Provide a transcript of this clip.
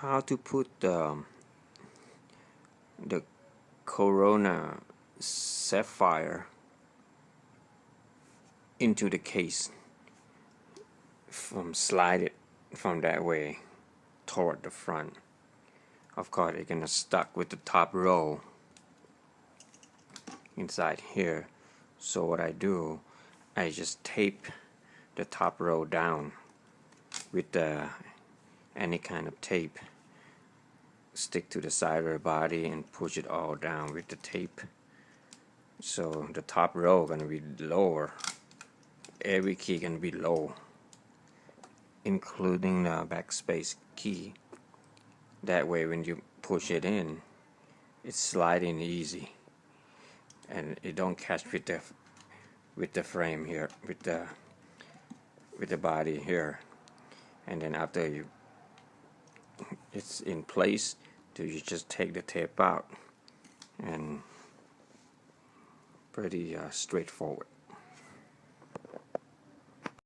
how to put the Corona Sapphire into the case. Slide it from that way toward the front. Of course, it's gonna stuck with the top row inside here. So what I do, I just tape the top row down with any kind of tape. Stick to the side of the body and push it all down with the tape. So the top row gonna be lower. Every key gonna be low, including the backspace key. That way when you push it in, it's sliding easy and it don't catch with the frame here, with the body here. And then after it's in place, you just take the tape out, and pretty straightforward.